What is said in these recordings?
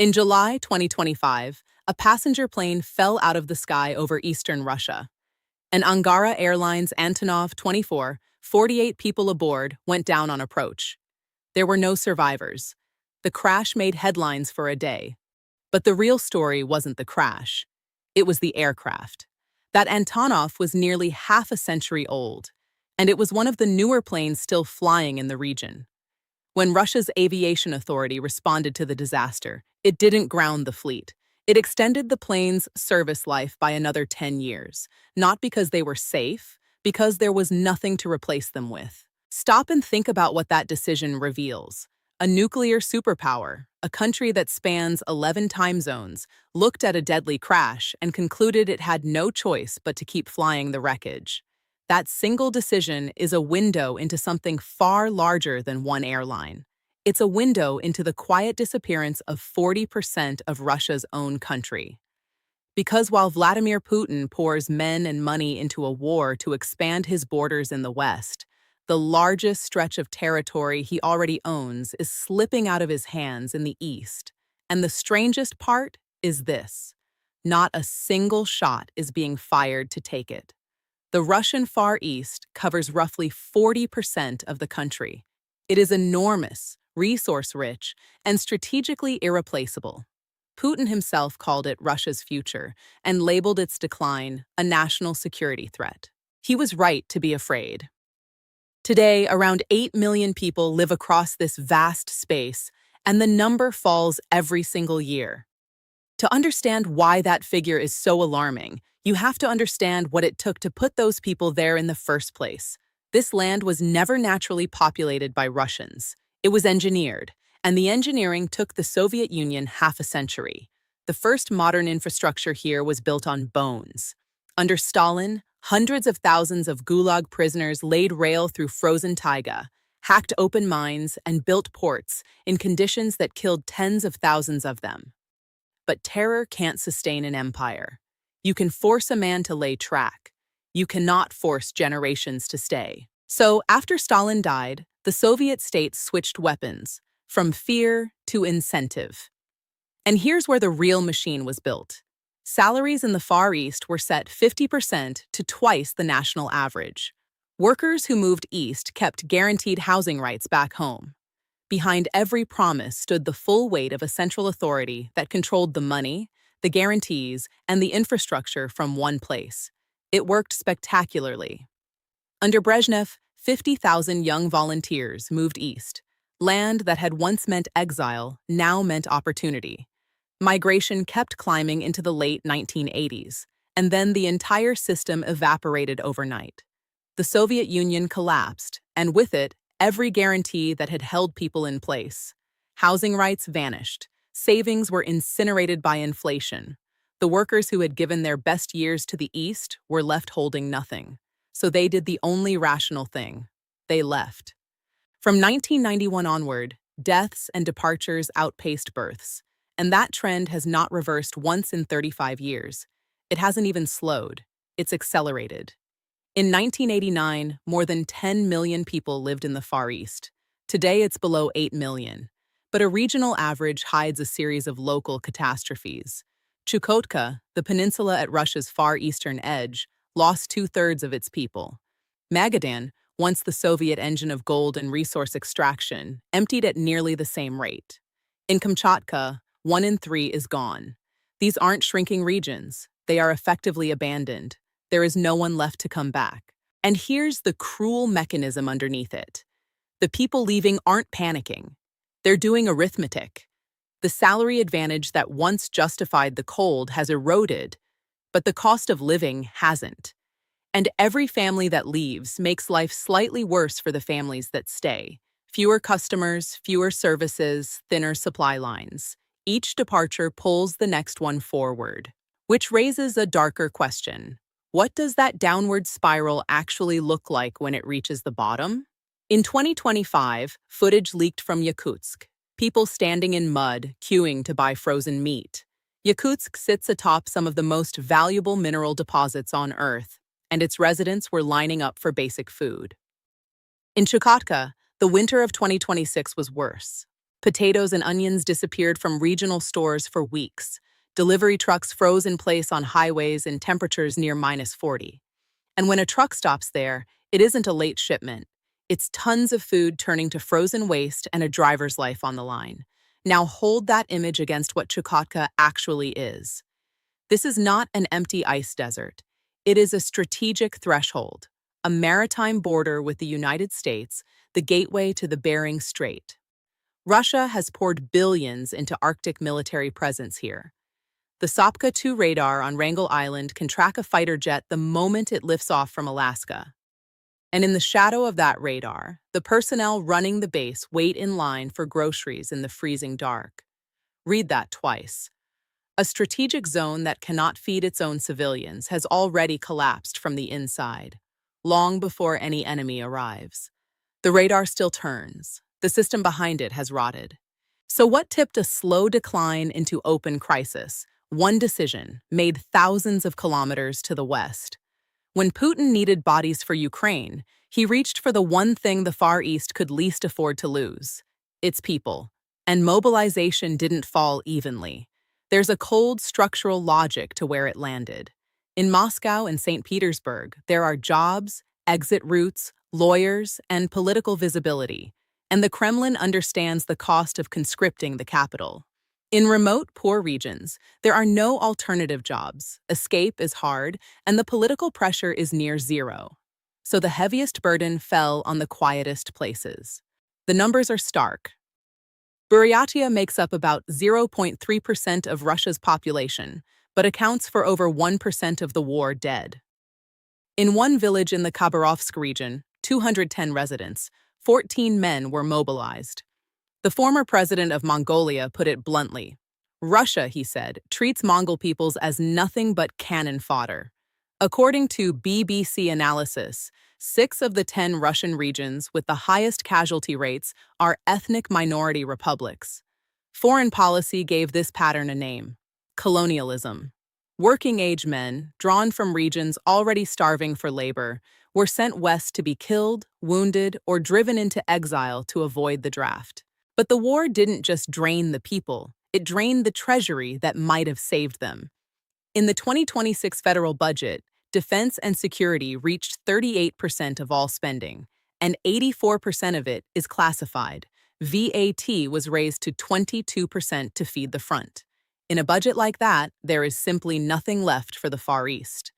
In July 2025, a passenger plane fell out of the sky over eastern Russia. An Angara Airlines Antonov 24, 48 people aboard, went down on approach. There were no survivors. The crash made headlines for a day. But the real story wasn't the crash. It was the aircraft. That Antonov was nearly half a century old, and it was one of the newer planes still flying in the region. When Russia's aviation authority responded to the disaster, it didn't ground the fleet. It extended the plane's service life by another 10 years, not because they were safe, because there was nothing to replace them with. Stop and think about what that decision reveals. A nuclear superpower, a country that spans 11 time zones, looked at a deadly crash and concluded it had no choice but to keep flying the wreckage. That single decision is a window into something far larger than one airline. It's a window into the quiet disappearance of 40% of Russia's own country. Because while Vladimir Putin pours men and money into a war to expand his borders in the West, the largest stretch of territory he already owns is slipping out of his hands in the East. And the strangest part is this: not a single shot is being fired to take it. The Russian Far East covers roughly 40% of the country. It is enormous, resource-rich, and strategically irreplaceable. Putin himself called it Russia's future and labeled its decline a national security threat. He was right to be afraid. Today, around 8 million people live across this vast space, and the number falls every single year. To understand why that figure is so alarming, you have to understand what it took to put those people there in the first place. This land was never naturally populated by Russians. It was engineered, and the engineering took the Soviet Union half a century. The first modern infrastructure here was built on bones. Under Stalin, hundreds of thousands of Gulag prisoners laid rail through frozen taiga, hacked open mines, and built ports in conditions that killed tens of thousands of them. But terror can't sustain an empire. You can force a man to lay track. You cannot force generations to stay. So, after Stalin died, the Soviet states switched weapons, from fear to incentive. And here's where the real machine was built. Salaries in the Far East were set 50% to twice the national average. Workers who moved east kept guaranteed housing rights back home. Behind every promise stood the full weight of a central authority that controlled the money, the guarantees, and the infrastructure from one place. It worked spectacularly. Under Brezhnev, 50,000 young volunteers moved east. Land that had once meant exile now meant opportunity. Migration kept climbing into the late 1980s, and then the entire system evaporated overnight. The Soviet Union collapsed, and with it, every guarantee that had held people in place. Housing rights vanished. Savings were incinerated by inflation. The workers who had given their best years to the East were left holding nothing. So they did the only rational thing. They left. From 1991 onward, deaths and departures outpaced births, and that trend has not reversed once in 35 years. It hasn't even slowed. It's accelerated. In 1989, more than 10 million people lived in the Far East. Today, it's below 8 million. But a regional average hides a series of local catastrophes. Chukotka, the peninsula at Russia's far eastern edge, lost 2/3 of its people. Magadan, once the Soviet engine of gold and resource extraction, emptied at nearly the same rate. In Kamchatka, 1 in 3 is gone. These aren't shrinking regions. They are effectively abandoned. There is no one left to come back. And here's the cruel mechanism underneath it. The people leaving aren't panicking. They're doing arithmetic. The salary advantage that once justified the cold has eroded, but the cost of living hasn't. And every family that leaves makes life slightly worse for the families that stay. Fewer customers, fewer services, thinner supply lines. Each departure pulls the next one forward, which raises a darker question. What does that downward spiral actually look like when it reaches the bottom? In 2025, footage leaked from Yakutsk. People standing in mud, queuing to buy frozen meat. Yakutsk sits atop some of the most valuable mineral deposits on Earth, and its residents were lining up for basic food. In Chukotka, the winter of 2026 was worse. Potatoes and onions disappeared from regional stores for weeks. Delivery trucks froze in place on highways in temperatures near -40. And when a truck stops there, it isn't a late shipment. It's tons of food turning to frozen waste and a driver's life on the line. Now hold that image against what Chukotka actually is. This is not an empty ice desert. It is a strategic threshold, a maritime border with the United States, the gateway to the Bering Strait. Russia has poured billions into Arctic military presence here. The Sopka-2 radar on Wrangel Island can track a fighter jet the moment it lifts off from Alaska. And in the shadow of that radar, the personnel running the base wait in line for groceries in the freezing dark. Read that twice. A strategic zone that cannot feed its own civilians has already collapsed from the inside, long before any enemy arrives. The radar still turns. The system behind it has rotted. So what tipped a slow decline into open crisis? One decision, made thousands of kilometers to the west. When Putin needed bodies for Ukraine, he reached for the one thing the Far East could least afford to lose: its people. And mobilization didn't fall evenly. There's a cold structural logic to where it landed. In Moscow and St. Petersburg, there are jobs, exit routes, lawyers, and political visibility. And the Kremlin understands the cost of conscripting the capital. In remote, poor regions, there are no alternative jobs, escape is hard, and the political pressure is near zero. So the heaviest burden fell on the quietest places. The numbers are stark. Buryatia makes up about 0.3% of Russia's population, but accounts for over 1% of the war dead. In one village in the Khabarovsk region, 210 residents, 14 men were mobilized. The former president of Mongolia put it bluntly. Russia, he said, treats Mongol peoples as nothing but cannon fodder. According to BBC analysis, 6 of the 10 Russian regions with the highest casualty rates are ethnic minority republics. Foreign policy gave this pattern a name: colonialism. Working-age men, drawn from regions already starving for labor, were sent west to be killed, wounded, or driven into exile to avoid the draft. But the war didn't just drain the people, it drained the treasury that might have saved them. In the 2026 federal budget, defense and security reached 38% of all spending, and 84% of it is classified. VAT was raised to 22% to feed the front. In a budget like that, there is simply nothing left for the Far East.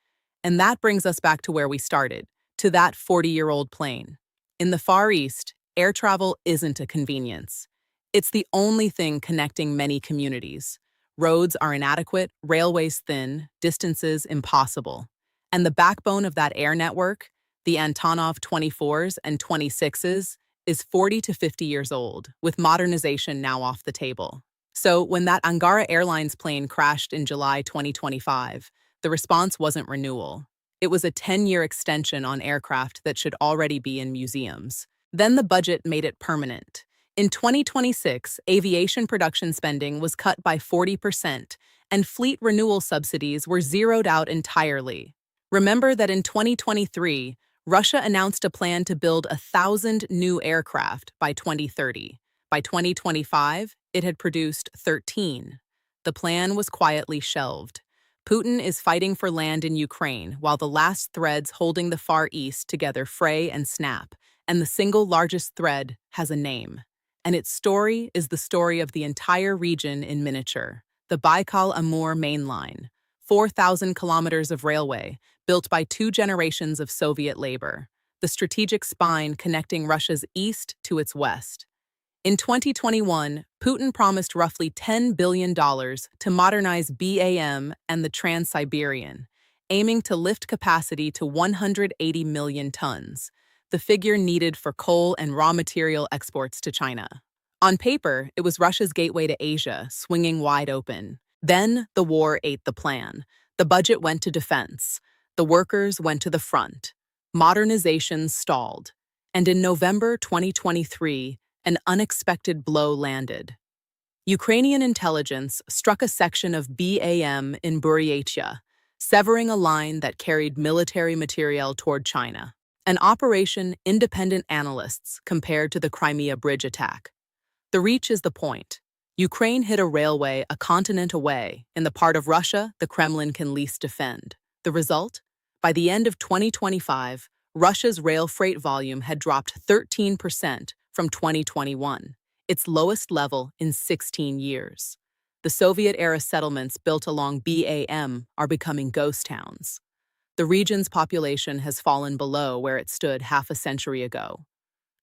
And that brings us back to where we started, to that 40-year-old plane. In the Far East, air travel isn't a convenience. It's the only thing connecting many communities. Roads are inadequate, railways thin, distances impossible. And the backbone of that air network, the Antonov 24s and 26s, is 40 to 50 years old, with modernization now off the table. So when that Angara Airlines plane crashed in July 2025, the response wasn't renewal. It was a 10-year extension on aircraft that should already be in museums. Then the budget made it permanent. In 2026, aviation production spending was cut by 40%, and fleet renewal subsidies were zeroed out entirely. Remember that in 2023, Russia announced a plan to build 1,000 new aircraft by 2030. By 2025, it had produced 13. The plan was quietly shelved. Putin is fighting for land in Ukraine while the last threads holding the Far East together fray and snap, and the single largest thread has a name. And its story is the story of the entire region in miniature, the Baikal-Amur Main Line, 4,000 kilometers of railway, built by 2 generations of Soviet labor, the strategic spine connecting Russia's east to its west. In 2021, Putin promised roughly $10 billion to modernize BAM and the Trans-Siberian, aiming to lift capacity to 180 million tons, the figure needed for coal and raw material exports to China. On paper, it was Russia's gateway to Asia, swinging wide open. Then the war ate the plan. The budget went to defense. The workers went to the front. Modernization stalled. And in November 2023, an unexpected blow landed. Ukrainian intelligence struck a section of BAM in Buryatia, severing a line that carried military materiel toward China. An operation independent analysts compared to the Crimea bridge attack. The reach is the point. Ukraine hit a railway a continent away in the part of Russia the Kremlin can least defend. The result? By the end of 2025, Russia's rail freight volume had dropped 13% from 2021, its lowest level in 16 years. The Soviet-era settlements built along BAM are becoming ghost towns. The region's population has fallen below where it stood half a century ago.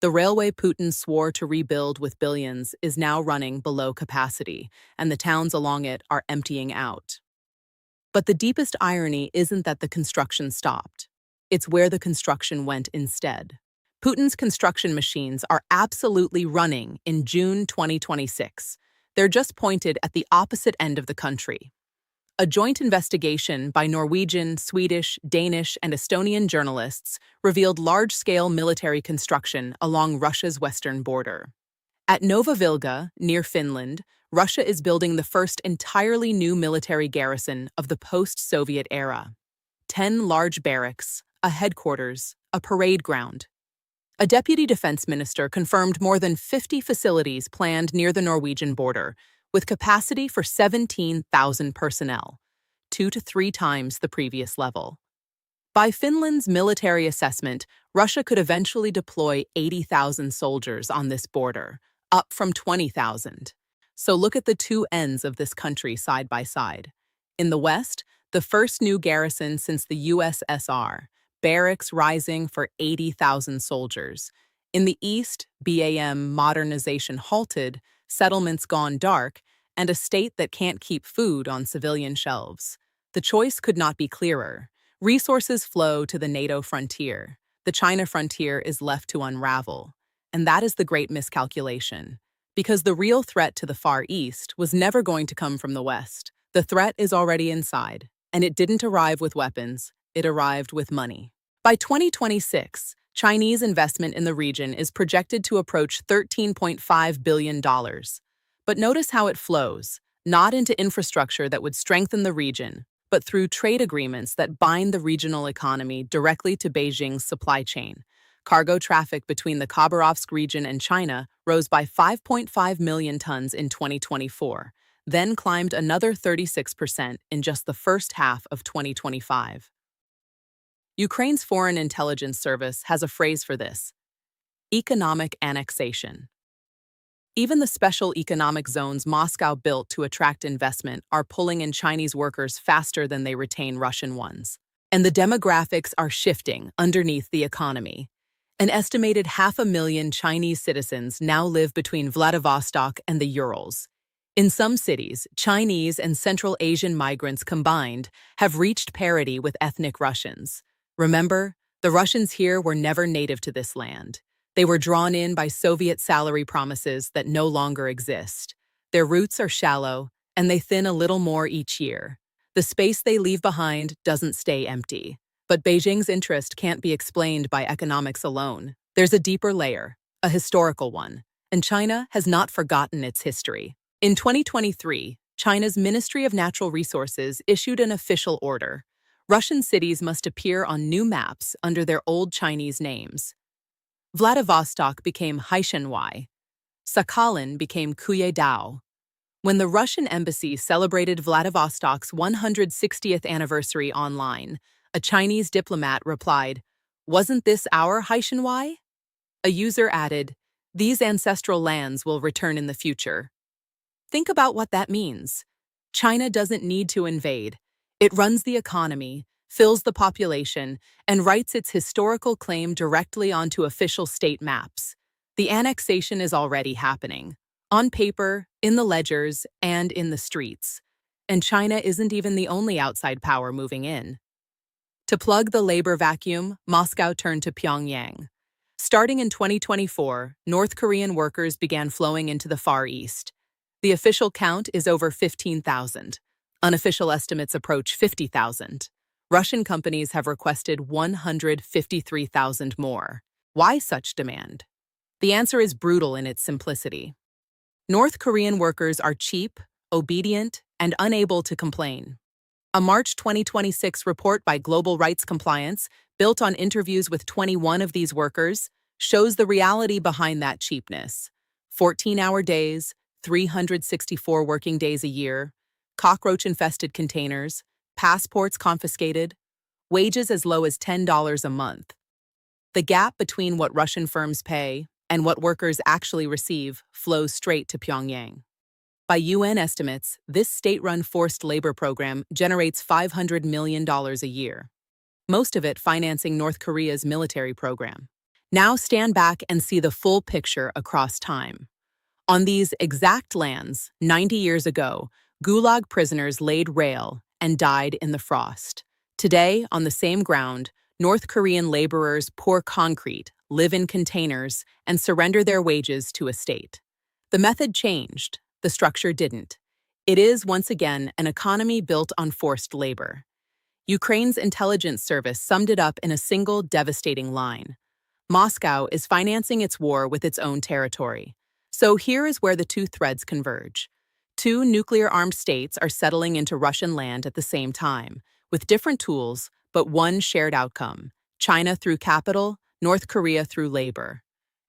The railway Putin swore to rebuild with billions is now running below capacity, and the towns along it are emptying out. But the deepest irony isn't that the construction stopped. It's where the construction went instead. Putin's construction machines are absolutely running in June 2026. They're just pointed at the opposite end of the country. A joint investigation by Norwegian, Swedish, Danish, and Estonian journalists revealed large-scale military construction along Russia's western border. At Nova Vilga, near Finland, Russia is building the first entirely new military garrison of the post-Soviet era. 10 large barracks, a headquarters, a parade ground. A deputy defense minister confirmed more than 50 facilities planned near the Norwegian border, with capacity for 17,000 personnel, 2 to 3 times the previous level. By Finland's military assessment, Russia could eventually deploy 80,000 soldiers on this border, up from 20,000. So look at the two ends of this country side by side. In the west, the first new garrison since the USSR, barracks rising for 80,000 soldiers. In the east, BAM modernization halted, settlements gone dark, and a state that can't keep food on civilian shelves. The choice could not be clearer. Resources flow to the NATO frontier. The China frontier is left to unravel. And that is the great miscalculation. Because the real threat to the Far East was never going to come from the West. The threat is already inside, and it didn't arrive with weapons, it arrived with money. By 2026, Chinese investment in the region is projected to approach $13.5 billion. But notice how it flows, not into infrastructure that would strengthen the region, but through trade agreements that bind the regional economy directly to Beijing's supply chain. Cargo traffic between the Khabarovsk region and China rose by 5.5 million tons in 2024, then climbed another 36% in just the first half of 2025. Ukraine's Foreign Intelligence Service has a phrase for this: economic annexation. Even the special economic zones Moscow built to attract investment are pulling in Chinese workers faster than they retain Russian ones. And the demographics are shifting underneath the economy. An estimated 500,000 Chinese citizens now live between Vladivostok and the Urals. In some cities, Chinese and Central Asian migrants combined have reached parity with ethnic Russians. Remember, the Russians here were never native to this land. They were drawn in by Soviet salary promises that no longer exist. Their roots are shallow, and they thin a little more each year. The space they leave behind doesn't stay empty. But Beijing's interest can't be explained by economics alone. There's a deeper layer, a historical one, and China has not forgotten its history. In 2023, China's Ministry of Natural Resources issued an official order. Russian cities must appear on new maps under their old Chinese names. Vladivostok became Haishanwai. Sakhalin became Kuyedao. When the Russian embassy celebrated Vladivostok's 160th anniversary online, a Chinese diplomat replied, "Wasn't this our Haishanwai?" A user added, "These ancestral lands will return in the future." Think about what that means. China doesn't need to invade. It runs the economy, fills the population, and writes its historical claim directly onto official state maps. The annexation is already happening, on paper, in the ledgers, and in the streets. And China isn't even the only outside power moving in. To plug the labor vacuum, Moscow turned to Pyongyang. Starting in 2024, North Korean workers began flowing into the Far East. The official count is over 15,000. Unofficial estimates approach 50,000. Russian companies have requested 153,000 more. Why such demand? The answer is brutal in its simplicity. North Korean workers are cheap, obedient, and unable to complain. A March 2026 report by Global Rights Compliance, built on interviews with 21 of these workers, shows the reality behind that cheapness. 14-hour days, 364 working days a year, cockroach-infested containers, passports confiscated, wages as low as $10 a month. The gap between what Russian firms pay and what workers actually receive flows straight to Pyongyang. By UN estimates, this state-run forced labor program generates $500 million a year, most of it financing North Korea's military program. Now stand back and see the full picture across time. On these exact lands, 90 years ago, Gulag prisoners laid rail and died in the frost. Today, on the same ground, North Korean laborers pour concrete, live in containers, and surrender their wages to a state. The method changed, the structure didn't. It is, once again, an economy built on forced labor. Ukraine's intelligence service summed it up in a single devastating line. Moscow is financing its war with its own territory. So here is where the two threads converge. Two nuclear-armed states are settling into Russian land at the same time, with different tools, but one shared outcome: China through capital, North Korea through labor.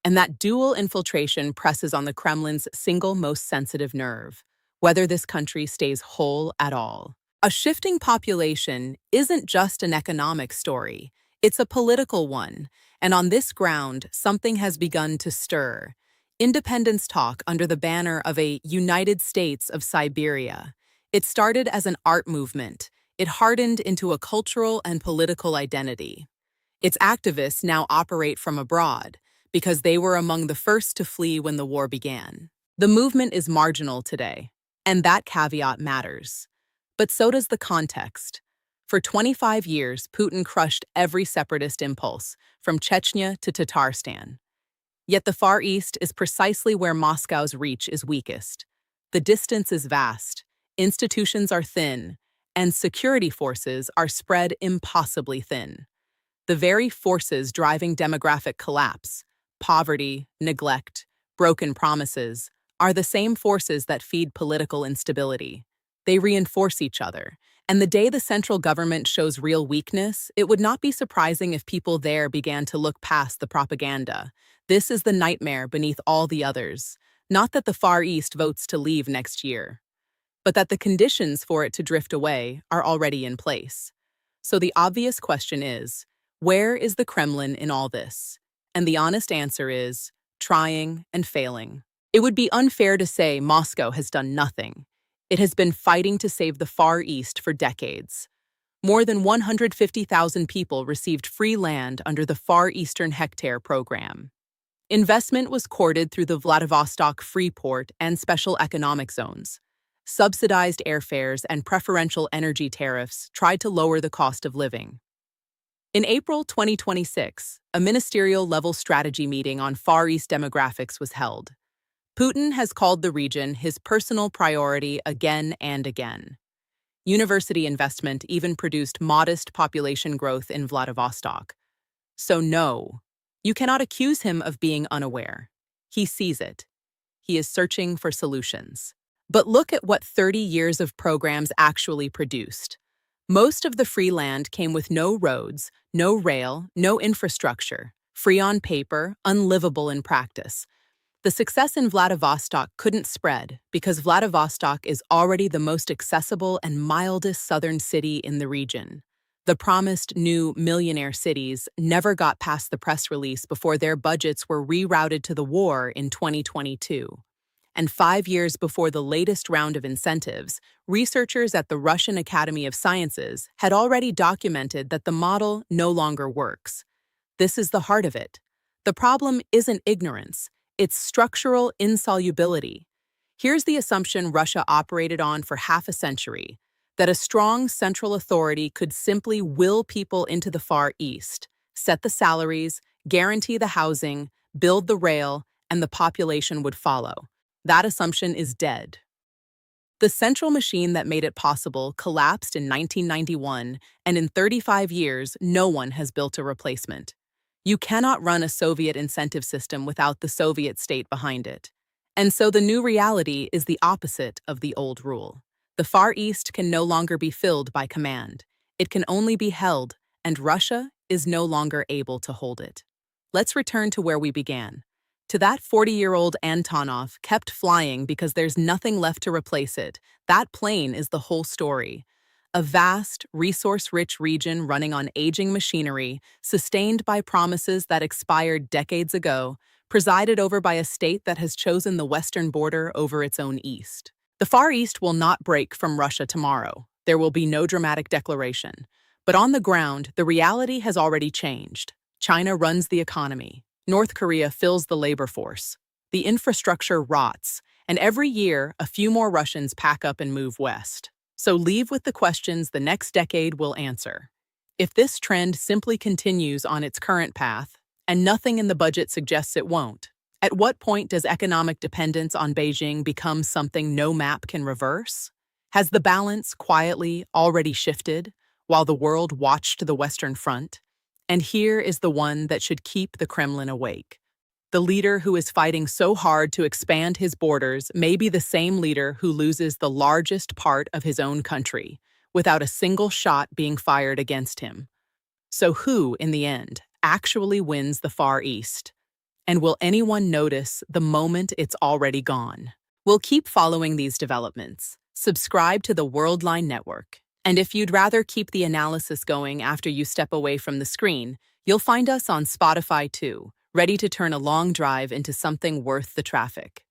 And that dual infiltration presses on the Kremlin's single most sensitive nerve, whether this country stays whole at all. A shifting population isn't just an economic story, it's a political one, and on this ground, something has begun to stir. Independence talk under the banner of a United States of Siberia. It started as an art movement. It hardened into a cultural and political identity. Its activists now operate from abroad because they were among the first to flee when the war began. The movement is marginal today, and that caveat matters. But so does the context. For 25 years, Putin crushed every separatist impulse, from Chechnya to Tatarstan. Yet the Far East is precisely where Moscow's reach is weakest. The distance is vast, institutions are thin, and security forces are spread impossibly thin. The very forces driving demographic collapse, poverty, neglect, broken promises, are the same forces that feed political instability. They reinforce each other, and the day the central government shows real weakness, it would not be surprising if people there began to look past the propaganda. This is the nightmare beneath all the others. Not that the Far East votes to leave next year, but that the conditions for it to drift away are already in place. So the obvious question is, where is the Kremlin in all this? And the honest answer is, trying and failing. It would be unfair to say Moscow has done nothing. It has been fighting to save the Far East for decades. More than 150,000 people received free land under the Far Eastern Hectare program. Investment was courted through the Vladivostok Free Port and special economic zones. Subsidized airfares and preferential energy tariffs tried to lower the cost of living. In April 2026, a ministerial-level strategy meeting on Far East demographics was held. Putin has called the region his personal priority again and again. University investment even produced modest population growth in Vladivostok. So no, you cannot accuse him of being unaware. He sees it. He is searching for solutions. But look at what 30 years of programs actually produced. Most of the free land came with no roads, no rail, no infrastructure, free on paper, unlivable in practice. The success in Vladivostok couldn't spread because Vladivostok is already the most accessible and mildest southern city in the region. The promised new millionaire cities never got past the press release before their budgets were rerouted to the war in 2022. And 5 years before the latest round of incentives, researchers at the Russian Academy of Sciences had already documented that the model no longer works. This is the heart of it. The problem isn't ignorance. It's structural insolubility. Here's the assumption Russia operated on for half a century, that a strong central authority could simply will people into the Far East, set the salaries, guarantee the housing, build the rail, and the population would follow. That assumption is dead. The central machine that made it possible collapsed in 1991, and in 35 years, no one has built a replacement. You cannot run a Soviet incentive system without the Soviet state behind it. And so the new reality is the opposite of the old rule. The Far East can no longer be filled by command. It can only be held, and Russia is no longer able to hold it. Let's return to where we began. To that 40-year-old Antonov kept flying because there's nothing left to replace it. That plane is the whole story. A vast, resource-rich region running on aging machinery, sustained by promises that expired decades ago, presided over by a state that has chosen the western border over its own east. The Far East will not break from Russia tomorrow. There will be no dramatic declaration. But on the ground, the reality has already changed. China runs the economy. North Korea fills the labor force. The infrastructure rots, and every year, a few more Russians pack up and move west. So leave with the questions the next decade will answer. If this trend simply continues on its current path, and nothing in the budget suggests it won't, at what point does economic dependence on Beijing become something no map can reverse? Has the balance quietly already shifted while the world watched the Western Front? And here is the one that should keep the Kremlin awake. The leader who is fighting so hard to expand his borders may be the same leader who loses the largest part of his own country, without a single shot being fired against him. So who, in the end, actually wins the Far East? And will anyone notice the moment it's already gone? We'll keep following these developments. Subscribe to the Worldline Network. And if you'd rather keep the analysis going after you step away from the screen, you'll find us on Spotify too, ready to turn a long drive into something worth the traffic.